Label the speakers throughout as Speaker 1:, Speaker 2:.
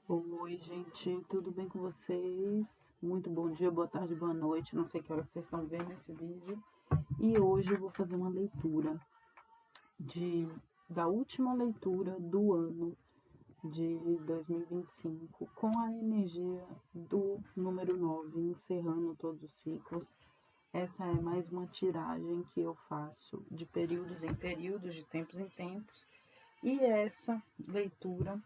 Speaker 1: Oi, gente, tudo bem com vocês? Muito bom dia, boa tarde, boa noite. Não sei que hora que vocês estão vendo esse vídeo. E hoje eu vou fazer uma leitura da última leitura do ano de 2025, com a energia do número 9, encerrando todos os ciclos. Essa é mais uma tiragem que eu faço de períodos em períodos, de tempos em tempos. E essa leitura,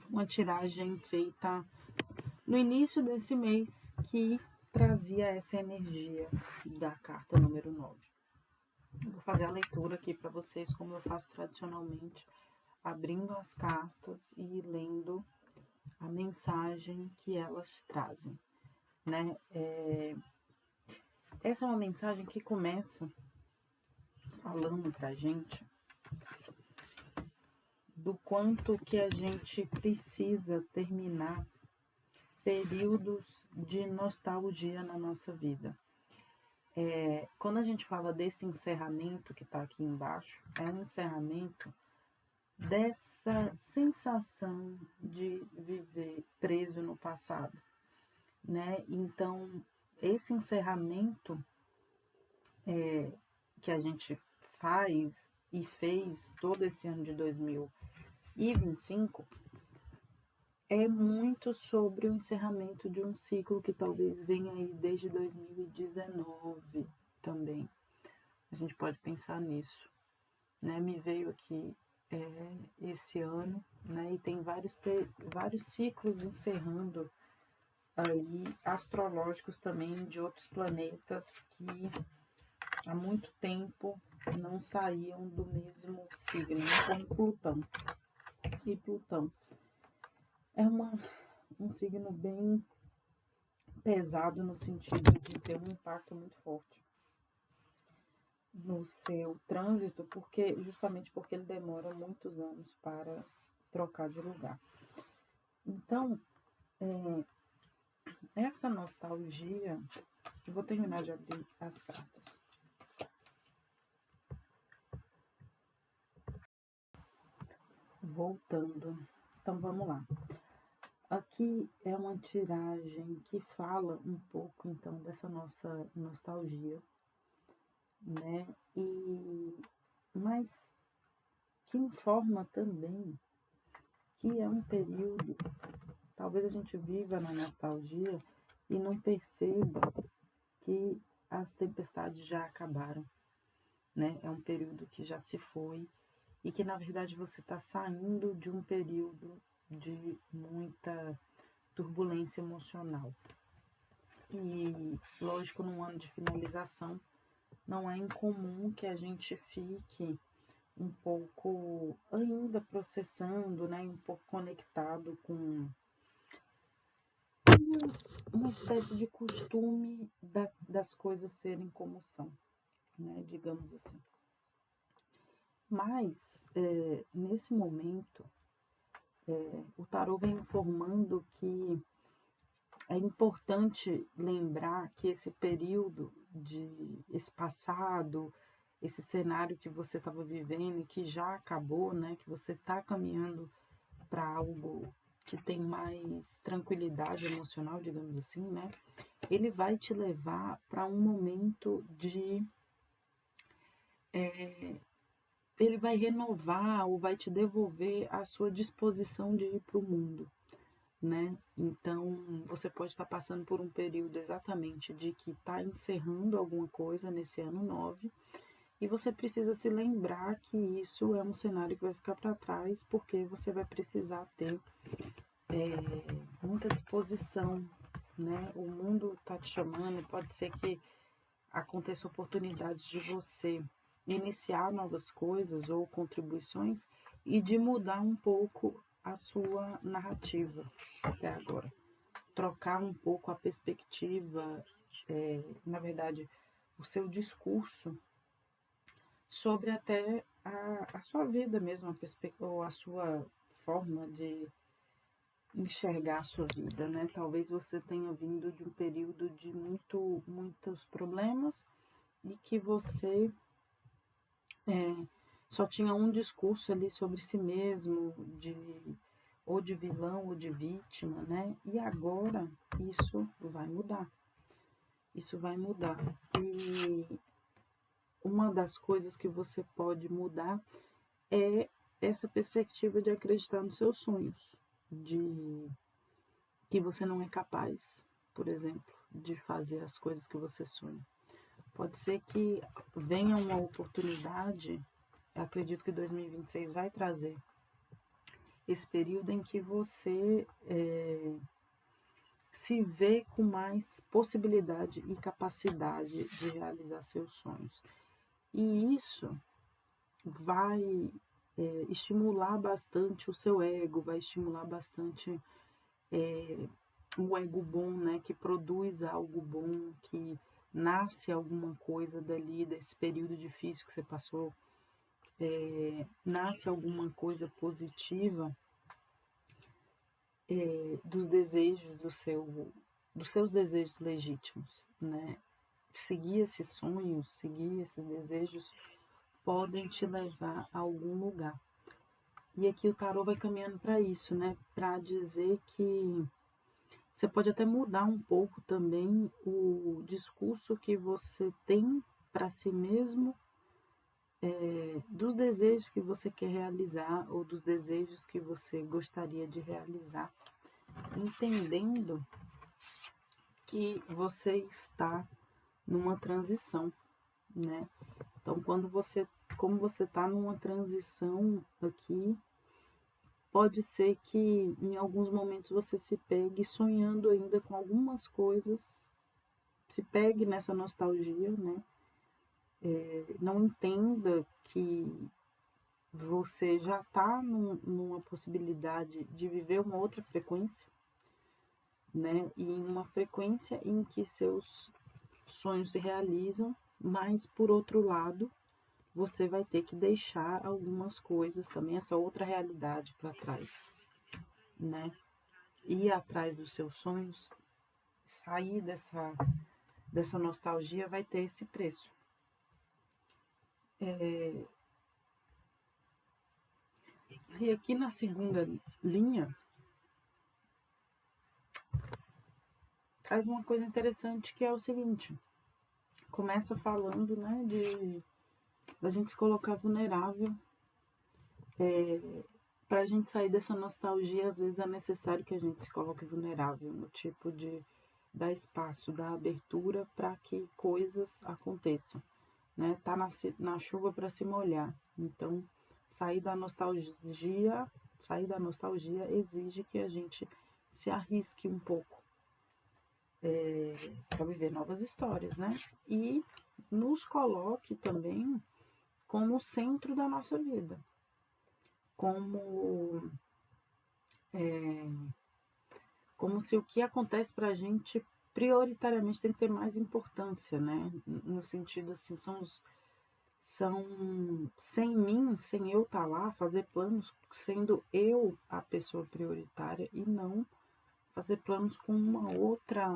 Speaker 1: uma tiragem feita no início desse mês, que trazia essa energia da carta número 9. Vou fazer a leitura aqui para vocês, como eu faço tradicionalmente, abrindo as cartas e lendo a mensagem que elas trazem, né? Essa é uma mensagem que começa falando pra gente do quanto que a gente precisa terminar períodos de nostalgia na nossa vida. Quando a gente fala desse encerramento que está aqui embaixo, é um encerramento dessa sensação de viver preso no passado, né? Então, esse encerramento que a gente faz e fez todo esse ano de 2025 é muito sobre o encerramento de um ciclo que talvez venha aí desde 2019 também. A gente pode pensar nisso, né? Me veio aqui esse ano, né? E tem vários ciclos encerrando aí, astrológicos também, de outros planetas que há muito tempo não saíam do mesmo signo, como Plutão. E Plutão é um signo bem pesado no sentido de ter um impacto muito forte no seu trânsito, justamente porque ele demora muitos anos para trocar de lugar. Então, essa nostalgia, eu vou terminar de abrir as cartas. Voltando, então vamos lá. Aqui é uma tiragem que fala um pouco então dessa nossa nostalgia, né? Mas que informa também que é um período, talvez a gente viva na nostalgia e não perceba que as tempestades já acabaram, né? É um período que já se foi e que na verdade você está saindo de um período de muita turbulência emocional. E, lógico, num ano de finalização, não é incomum que a gente fique um pouco ainda processando, né, um pouco conectado com uma espécie de costume das coisas serem como são, né, digamos assim. Mas, nesse momento, o tarô vem informando que é importante lembrar que esse período esse passado, esse cenário que você estava vivendo e que já acabou, né, que você está caminhando para algo que tem mais tranquilidade emocional, digamos assim, né, ele vai te levar para um momento ele vai renovar ou vai te devolver a sua disposição de ir para o mundo, né? Então, você pode estar passando por um período exatamente de que está encerrando alguma coisa nesse ano 9 e você precisa se lembrar que isso é um cenário que vai ficar para trás, porque você vai precisar ter muita disposição, né? O mundo está te chamando, pode ser que aconteça oportunidades de você iniciar novas coisas ou contribuições e de mudar um pouco a sua narrativa até agora. Trocar um pouco a perspectiva, na verdade, o seu discurso sobre até a sua vida mesmo, ou a sua forma de enxergar a sua vida, né? Talvez você tenha vindo de um período de muitos problemas e que você só tinha um discurso ali sobre si mesmo, ou de vilão ou de vítima, né? E agora isso vai mudar. Isso vai mudar. E uma das coisas que você pode mudar é essa perspectiva de acreditar nos seus sonhos, de que você não é capaz, por exemplo, de fazer as coisas que você sonha. Pode ser que venha uma oportunidade, acredito que 2026 vai trazer esse período em que você se vê com mais possibilidade e capacidade de realizar seus sonhos. E isso vai estimular bastante o seu ego, vai estimular bastante o ego bom, né, que produz algo bom, que nasce alguma coisa dali, desse período difícil que você passou, nasce alguma coisa positiva dos desejos dos seus desejos legítimos, né? Seguir esses sonhos, seguir esses desejos podem te levar a algum lugar. E aqui o tarô vai caminhando para isso, né? Para dizer que você pode até mudar um pouco também o discurso que você tem para si mesmo, dos desejos que você quer realizar ou dos desejos que você gostaria de realizar, entendendo que você está numa transição, né? Então, como você está numa transição aqui, pode ser que em alguns momentos você se pegue sonhando ainda com algumas coisas, se pegue nessa nostalgia, né? Não entenda que você já está numa possibilidade de viver uma outra frequência, né? E em uma frequência em que seus sonhos se realizam, mas por outro lado, você vai ter que deixar algumas coisas também, essa outra realidade para trás, né? Ir atrás dos seus sonhos, sair dessa nostalgia vai ter esse preço. E aqui na segunda linha, traz uma coisa interessante que é o seguinte, começa falando, né, da gente se colocar vulnerável. Para a gente sair dessa nostalgia, às vezes é necessário que a gente se coloque vulnerável, no tipo de dar espaço, dar abertura para que coisas aconteçam, né? Tá na chuva para se molhar. Então, sair da nostalgia exige que a gente se arrisque um pouco para viver novas histórias, né? E nos coloque também como o centro da nossa vida, como se o que acontece para a gente prioritariamente tem que ter mais importância, né? No sentido assim, sem mim, sem eu estar lá, fazer planos sendo eu a pessoa prioritária e não fazer planos com uma outra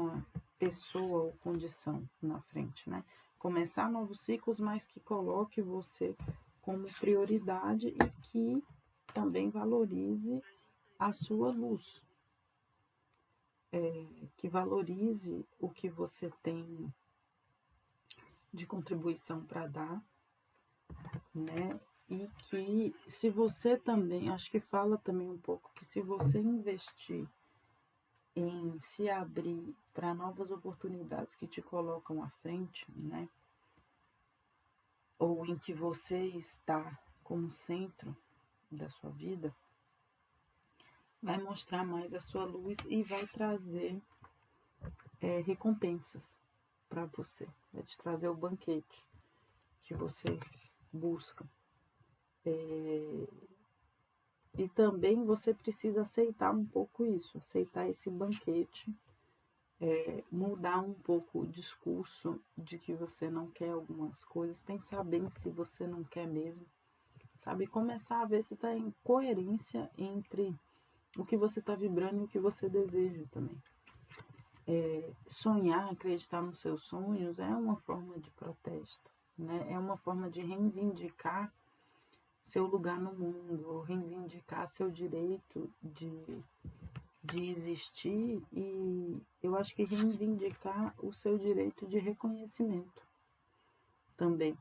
Speaker 1: pessoa ou condição na frente, né? Começar novos ciclos, mas que coloque você como prioridade e que também valorize a sua luz, que valorize o que você tem de contribuição para dar, né? E que se você também, acho que fala também um pouco que se você investir em se abrir para novas oportunidades que te colocam à frente, né? Ou em que você está como centro da sua vida, vai mostrar mais a sua luz e vai trazer recompensas para você, vai te trazer o banquete que você busca. E também você precisa aceitar um pouco isso, aceitar esse banquete, mudar um pouco o discurso de que você não quer algumas coisas, pensar bem se você não quer mesmo, sabe? Começar a ver se está em coerência entre o que você está vibrando e o que você deseja também. Sonhar, acreditar nos seus sonhos é uma forma de protesto, né? É uma forma de reivindicar seu lugar no mundo, reivindicar seu direito de existir e eu acho que reivindicar o seu direito de reconhecimento também.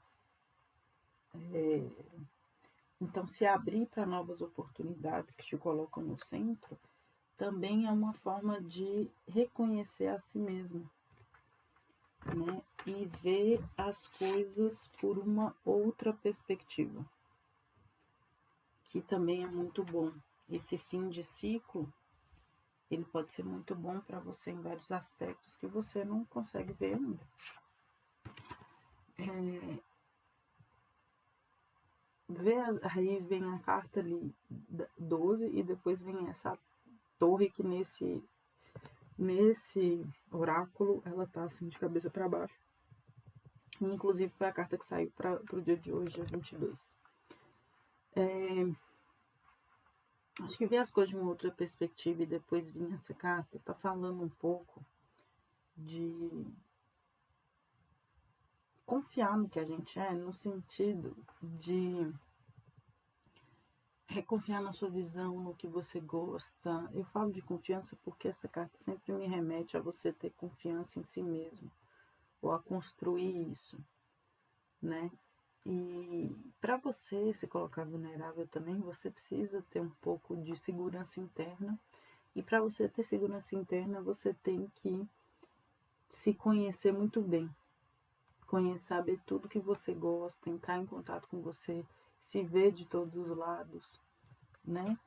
Speaker 1: Então, se abrir para novas oportunidades que te colocam no centro, também é uma forma de reconhecer a si mesmo, né? E ver as coisas por uma outra perspectiva, que também é muito bom. Esse fim de ciclo, ele pode ser muito bom para você em vários aspectos que você não consegue ver ainda. Aí vem a carta ali 12 e depois vem essa torre que nesse oráculo ela tá assim de cabeça para baixo. E, inclusive foi a carta que saiu para o dia de hoje, dia 22. Acho que ver as coisas de uma outra perspectiva e depois vir essa carta tá falando um pouco de confiar no que a gente é, no sentido de reconfiar na sua visão, no que você gosta. Eu falo de confiança porque essa carta sempre me remete a você ter confiança em si mesmo, ou a construir isso, né? E para você se colocar vulnerável também, você precisa ter um pouco de segurança interna. E para você ter segurança interna, você tem que se conhecer muito bem. Saber tudo que você gosta, entrar em contato com você, se ver de todos os lados, né?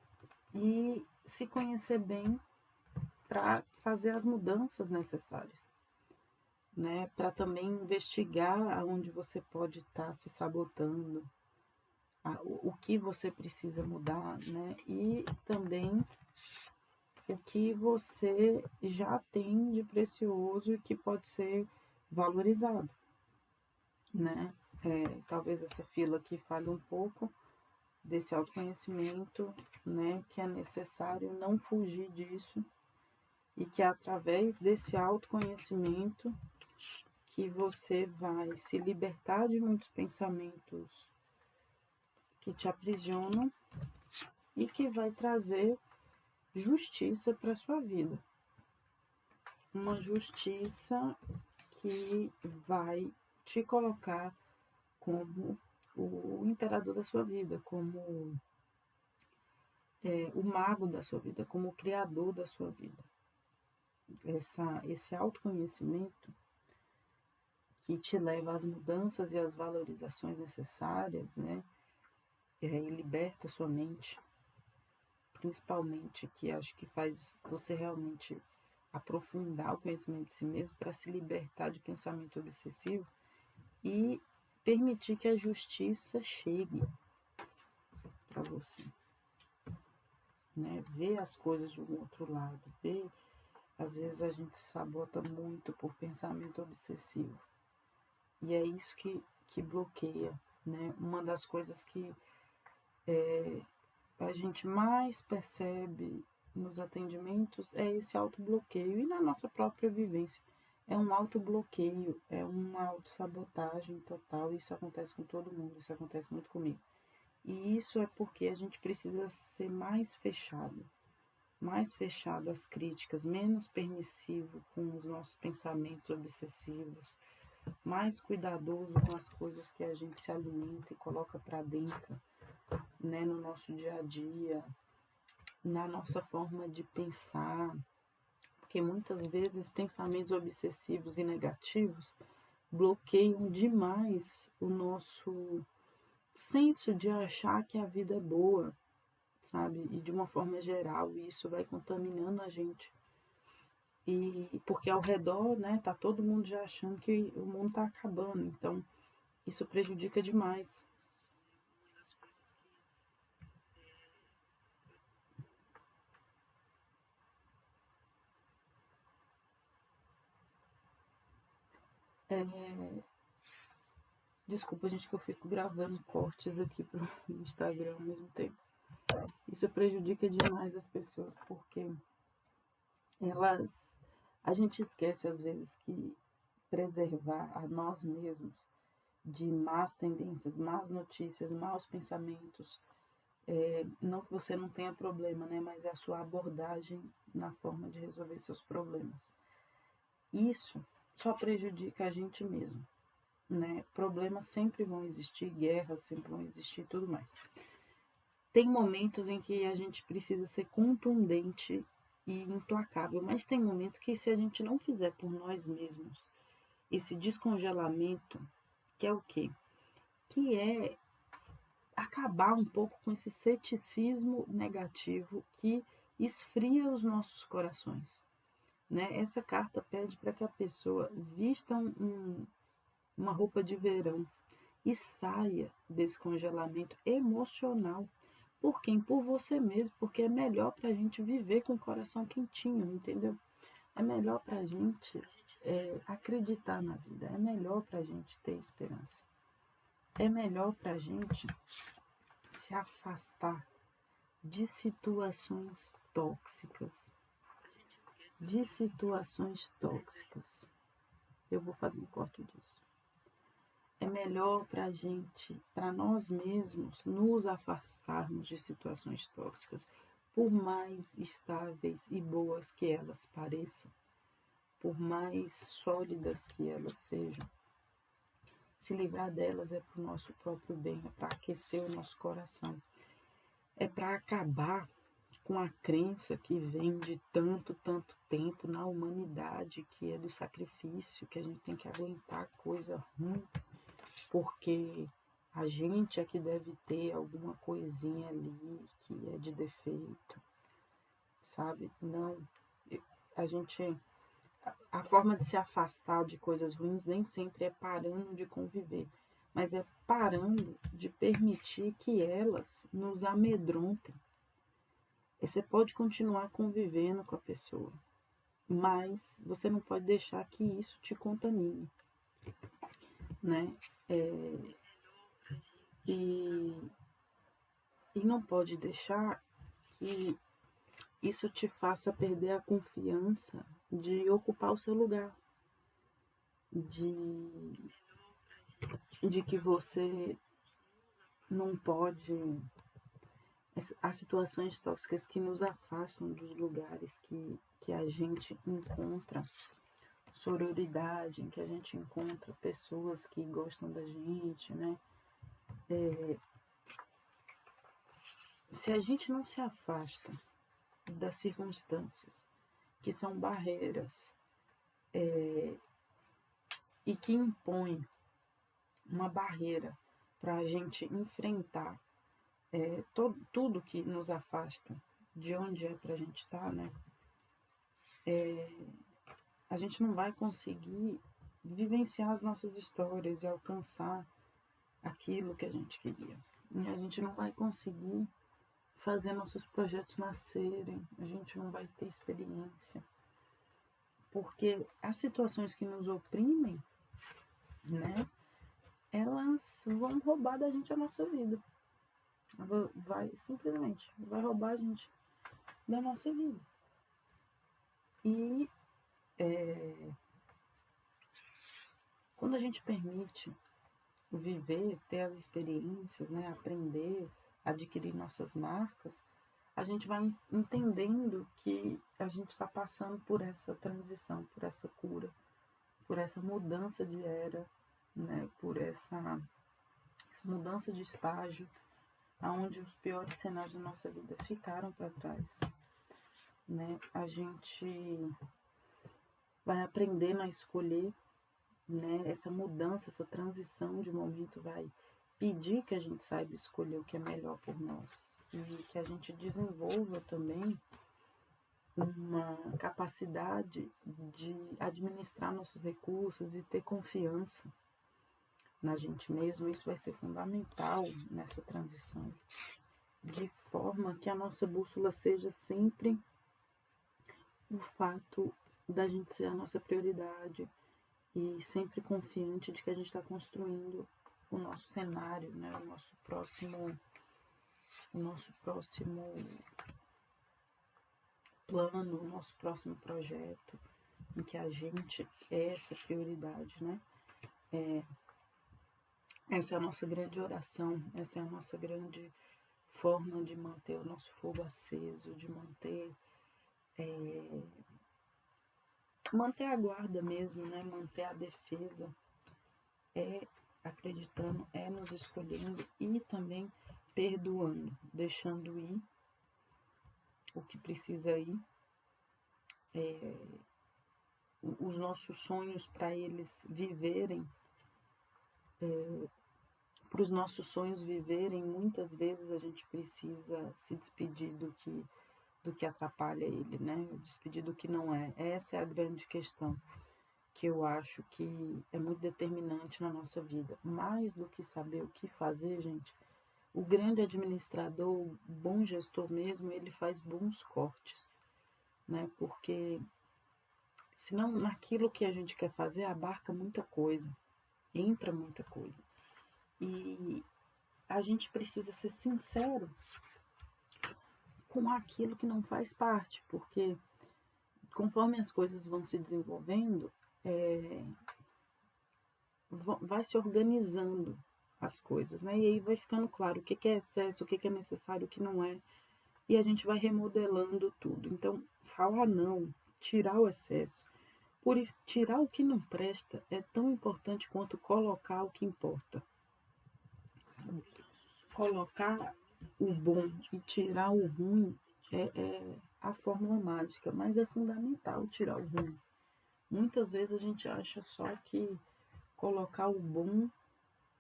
Speaker 1: E se conhecer bem para fazer as mudanças necessárias, né? Para também investigar aonde você pode estar se sabotando, o que você precisa mudar, né? E também o que você já tem de precioso e que pode ser valorizado, né? Talvez essa fila aqui fale um pouco desse autoconhecimento, né? Que é necessário não fugir disso e que é através desse autoconhecimento que você vai se libertar de muitos pensamentos que te aprisionam e que vai trazer justiça para sua vida. Uma justiça que vai te colocar como o imperador da sua vida, como o mago da sua vida, como o criador da sua vida. Esse autoconhecimento que te leva às mudanças e às valorizações necessárias, né? E liberta sua mente, principalmente, que acho que faz você realmente aprofundar o conhecimento de si mesmo para se libertar de pensamento obsessivo e permitir que a justiça chegue para você, né? Ver as coisas de um outro lado, ver, às vezes a gente se sabota muito por pensamento obsessivo e é isso que bloqueia, né? Uma das coisas que a gente mais percebe nos atendimentos é esse autobloqueio e na nossa própria vivência. É um autobloqueio, é uma autossabotagem total. Isso acontece com todo mundo, isso acontece muito comigo. E isso é porque a gente precisa ser mais fechado às críticas, menos permissivo com os nossos pensamentos obsessivos, mais cuidadoso com as coisas que a gente se alimenta e coloca para dentro, né, no nosso dia a dia, na nossa forma de pensar, porque muitas vezes pensamentos obsessivos e negativos bloqueiam demais o nosso senso de achar que a vida é boa, sabe? E de uma forma geral, isso vai contaminando a gente. E porque ao redor, né, tá todo mundo já achando que o mundo tá acabando, então isso prejudica demais. É, desculpa, gente, que eu fico gravando cortes aqui pro Instagram ao mesmo tempo. Isso prejudica demais as pessoas, porque elas. A gente esquece às vezes que preservar a nós mesmos de más tendências, más notícias, maus pensamentos. Não que você não tenha problema, né? Mas é a sua abordagem na forma de resolver seus problemas. Isso só prejudica a gente mesmo, né? Problemas sempre vão existir, guerras sempre vão existir, tudo mais. Tem momentos em que a gente precisa ser contundente e implacável, mas tem momentos que se a gente não fizer por nós mesmos esse descongelamento, que é o quê? Que é acabar um pouco com esse ceticismo negativo que esfria os nossos corações, né? Essa carta pede para que a pessoa vista uma roupa de verão e saia desse congelamento emocional. Por quem? Por você mesmo, porque é melhor para a gente viver com o coração quentinho, entendeu? É melhor para a gente acreditar na vida, é melhor para a gente ter esperança, é melhor para a gente se afastar de situações tóxicas, de situações tóxicas. Eu vou fazer um corte disso. É melhor para a gente, para nós mesmos, nos afastarmos de situações tóxicas, por mais estáveis e boas que elas pareçam, por mais sólidas que elas sejam. Se livrar delas é para o nosso próprio bem, é para aquecer o nosso coração, é para acabar com a crença que vem de tanto tempo na humanidade, que é do sacrifício, que a gente tem que aguentar coisa ruim, porque a gente é que deve ter alguma coisinha ali que é de defeito, sabe? Não, a forma de se afastar de coisas ruins nem sempre é parando de conviver, mas é parando de permitir que elas nos amedrontem. Você pode continuar convivendo com a pessoa, mas você não pode deixar que isso te contamine, né? E não pode deixar que isso te faça perder a confiança de ocupar o seu lugar, de que você não pode. Há situações tóxicas que nos afastam dos lugares que a gente encontra sororidade, em que a gente encontra pessoas que gostam da gente, né? Se a gente não se afasta das circunstâncias que são barreiras e que impõem uma barreira para a gente enfrentar tudo que nos afasta de onde é para a gente estar, né? A gente não vai conseguir vivenciar as nossas histórias e alcançar aquilo que a gente queria. E a gente não vai conseguir fazer nossos projetos nascerem, a gente não vai ter experiência. Porque as situações que nos oprimem, né, elas vão roubar da gente a nossa vida. Simplesmente vai roubar a gente da nossa vida. E quando a gente permite viver, ter as experiências, né, aprender, adquirir nossas marcas, a gente vai entendendo que a gente está passando por essa transição, por essa cura, por essa mudança de era, né, por essa mudança de estágio, onde os piores cenários da nossa vida ficaram para trás, né? A gente vai aprendendo a escolher, né? Essa mudança, essa transição de momento vai pedir que a gente saiba escolher o que é melhor por nós e que a gente desenvolva também uma capacidade de administrar nossos recursos e ter confiança na gente mesmo. Isso vai ser fundamental nessa transição, de forma que a nossa bússola seja sempre o fato da gente ser a nossa prioridade e sempre confiante de que a gente está construindo o nosso cenário, né? o nosso próximo plano, o nosso próximo projeto, em que a gente é essa prioridade, né? Essa é a nossa grande oração, essa é a nossa grande forma de manter o nosso fogo aceso, de manter a guarda mesmo, né? Manter a defesa, é acreditando, é nos escolhendo e também perdoando, deixando ir o que precisa ir, os nossos sonhos para eles viverem, para os nossos sonhos viverem, muitas vezes a gente precisa se despedir do que atrapalha ele, né? Despedir do que não é. Essa é a grande questão que eu acho que é muito determinante na nossa vida. Mais do que saber o que fazer, gente, o grande administrador, o bom gestor mesmo, ele faz bons cortes, né? Porque senão naquilo que a gente quer fazer abarca muita coisa, entra muita coisa. E a gente precisa ser sincero com aquilo que não faz parte, porque conforme as coisas vão se desenvolvendo, vai se organizando as coisas, né? E aí vai ficando claro o que é excesso, o que é necessário, o que não é, e a gente vai remodelando tudo. Então, falar não, tirar o excesso, tirar o que não presta é tão importante quanto colocar o que importa, sabe? Colocar o bom e tirar o ruim é a fórmula mágica, mas é fundamental tirar o ruim. Muitas vezes a gente acha só que colocar o bom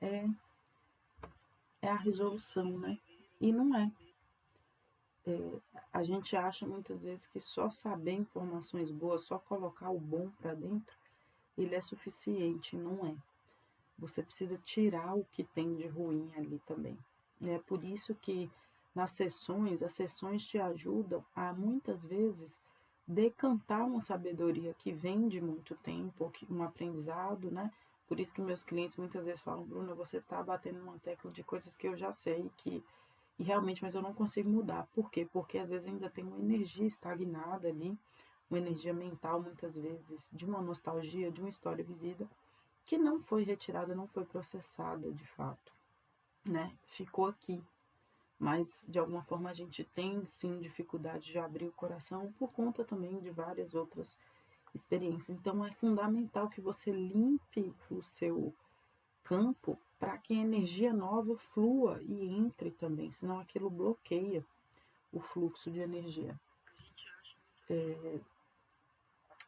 Speaker 1: é a resolução, né? E não é. A gente acha muitas vezes que só saber informações boas, só colocar o bom para dentro, ele é suficiente, não é. Você precisa tirar o que tem de ruim ali também. E é por isso que nas sessões, as sessões te ajudam a muitas vezes decantar uma sabedoria que vem de muito tempo, um aprendizado, né? Por isso que meus clientes muitas vezes falam, Bruna, você está batendo uma tecla de coisas que eu já sei, e realmente, mas eu não consigo mudar. Por quê? Porque às vezes ainda tem uma energia estagnada ali, uma energia mental, muitas vezes, de uma nostalgia, de uma história vivida, que não foi retirada, não foi processada de fato, né? Ficou aqui. Mas de alguma forma a gente tem sim dificuldade de abrir o coração por conta também de várias outras experiências. Então é fundamental que você limpe o seu campo para que a energia nova flua e entre também, senão aquilo bloqueia o fluxo de energia.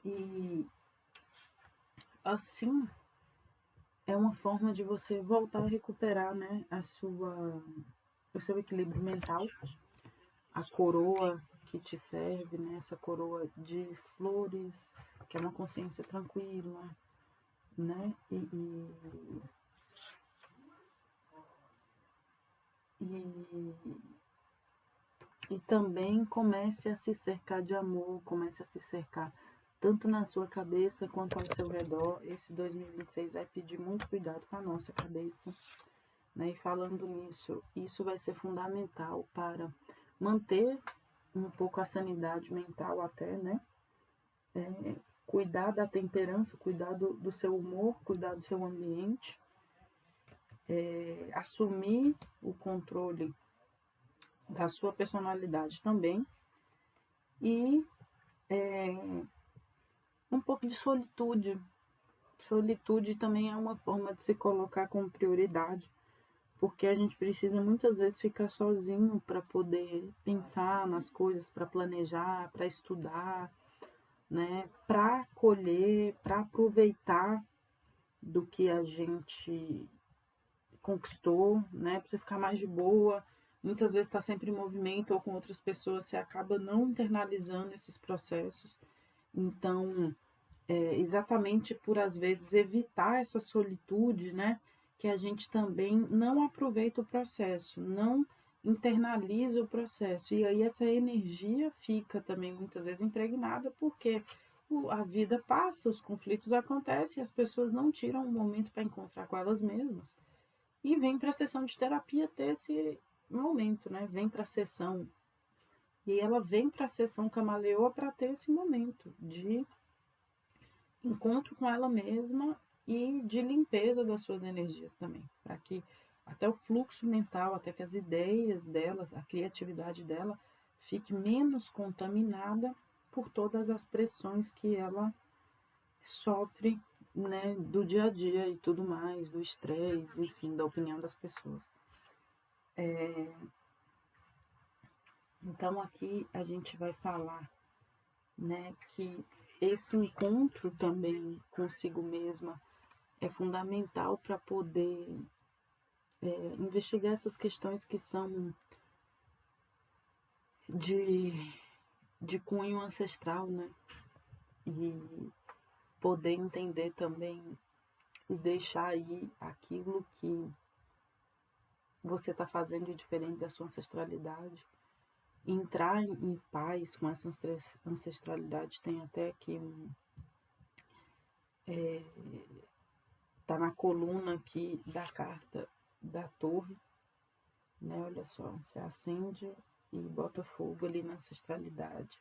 Speaker 1: E assim é uma forma de você voltar a recuperar, né, o seu equilíbrio mental, a coroa que te serve, né, essa coroa de flores, que é uma consciência tranquila, né, e também comece a se cercar de amor, comece a se cercar tanto na sua cabeça quanto ao seu redor. Esse 2026 vai pedir muito cuidado com a nossa cabeça, né? E falando nisso, isso vai ser fundamental para manter um pouco a sanidade mental até, né? Cuidar da temperança, cuidar do seu humor, cuidar do seu ambiente, assumir o controle da sua personalidade também e um pouco de solitude. Solitude também é uma forma de se colocar como prioridade, porque a gente precisa muitas vezes ficar sozinho para poder pensar nas coisas, para planejar, para estudar, né? Para colher, para aproveitar do que a gente conquistou, né? Para você ficar mais de boa. Muitas vezes está sempre em movimento ou com outras pessoas, você acaba não internalizando esses processos. Então, exatamente por às vezes evitar essa solitude, né? Que a gente também não aproveita o processo, não internaliza o processo. E aí essa energia fica também muitas vezes impregnada, porque a vida passa, os conflitos acontecem, as pessoas não tiram um momento para encontrar com elas mesmas. E vem para a sessão de terapia ter esse momento, né? Vem para a sessão. E ela vem para a sessão camaleoa para ter esse momento de encontro com ela mesma e de limpeza das suas energias também, para que até o fluxo mental, até que as ideias dela, a criatividade dela fique menos contaminada por todas as pressões que ela sofre, né, do dia a dia e tudo mais, do estresse, enfim, da opinião das pessoas. Então aqui a gente vai falar, né, que esse encontro também consigo mesma é fundamental para poder investigar essas questões que são de, de cunho ancestral, né? E poder entender também e deixar aí aquilo que você está fazendo de diferente da sua ancestralidade. Entrar em paz com essa ancestralidade. Tem até aqui tá na coluna aqui da carta da torre, né? Olha só, você acende e bota fogo ali na ancestralidade.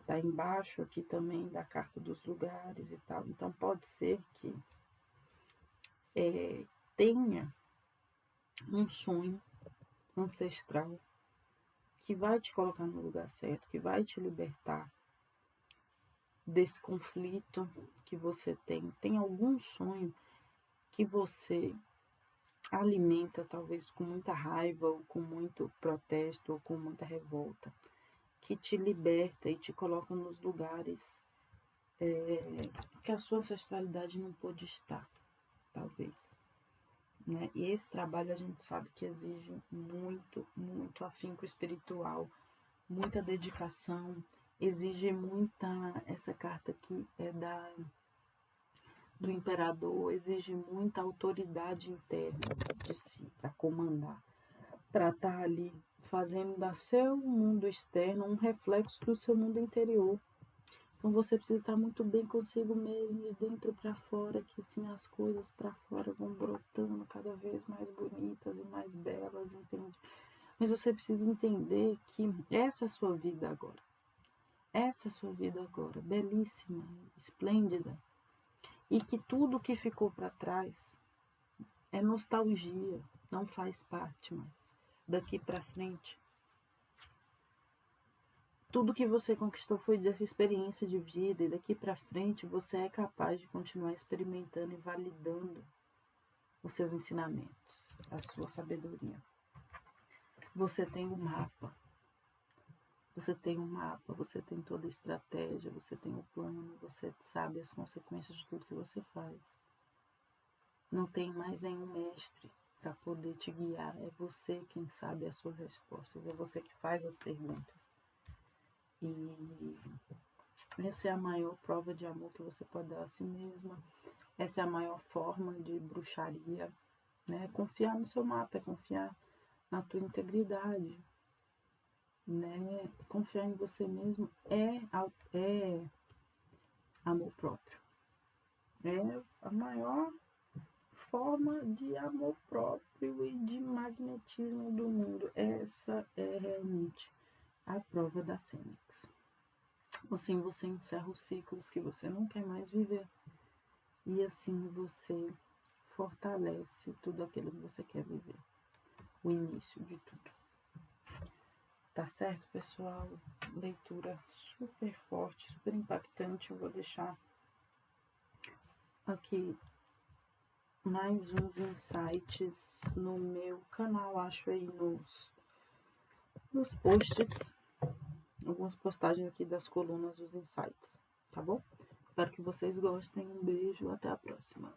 Speaker 1: Tá embaixo aqui também da carta dos lugares e tal. Então pode ser que tenha um sonho ancestral que vai te colocar no lugar certo, que vai te libertar desse conflito que você tem. Tem algum sonho que você alimenta, talvez com muita raiva, ou com muito protesto, ou com muita revolta, que te liberta e te coloca nos lugares que a sua ancestralidade não pôde estar, talvez. Né? E esse trabalho a gente sabe que exige muito, muito afinco espiritual, muita dedicação, exige muita. Essa carta aqui é do imperador, exige muita autoridade interna de si para comandar, para estar ali fazendo da seu mundo externo um reflexo do seu mundo interior. Então você precisa estar muito bem consigo mesmo, de dentro para fora, que assim as coisas para fora vão brotando cada vez mais bonitas e mais belas, entende? Mas você precisa entender que essa é a sua vida agora. Essa é a sua vida agora, belíssima, esplêndida. E que tudo que ficou para trás é nostalgia, não faz parte mais. Daqui para frente, tudo que você conquistou foi dessa experiência de vida, e daqui para frente você é capaz de continuar experimentando e validando os seus ensinamentos, a sua sabedoria. Você tem um mapa. Você tem um mapa, você tem toda a estratégia, você tem o plano, você sabe as consequências de tudo que você faz. Não tem mais nenhum mestre para poder te guiar. É você quem sabe as suas respostas, é você que faz as perguntas. E essa é a maior prova de amor que você pode dar a si mesma. Essa é a maior forma de bruxaria, né? Confiar no seu mapa, é confiar na tua integridade, né? Confiar em você mesmo é amor próprio. É a maior forma de amor próprio e de magnetismo do mundo. Essa é realmente a prova da Fênix. Assim você encerra os ciclos que você não quer mais viver. E assim você fortalece tudo aquilo que você quer viver. O início de tudo. Tá certo, pessoal? Leitura super forte, super impactante. Eu vou deixar aqui mais uns insights no meu canal. Acho aí nos posts. Algumas postagens aqui das colunas dos insights. Tá bom? Espero que vocês gostem. Um beijo. Até a próxima.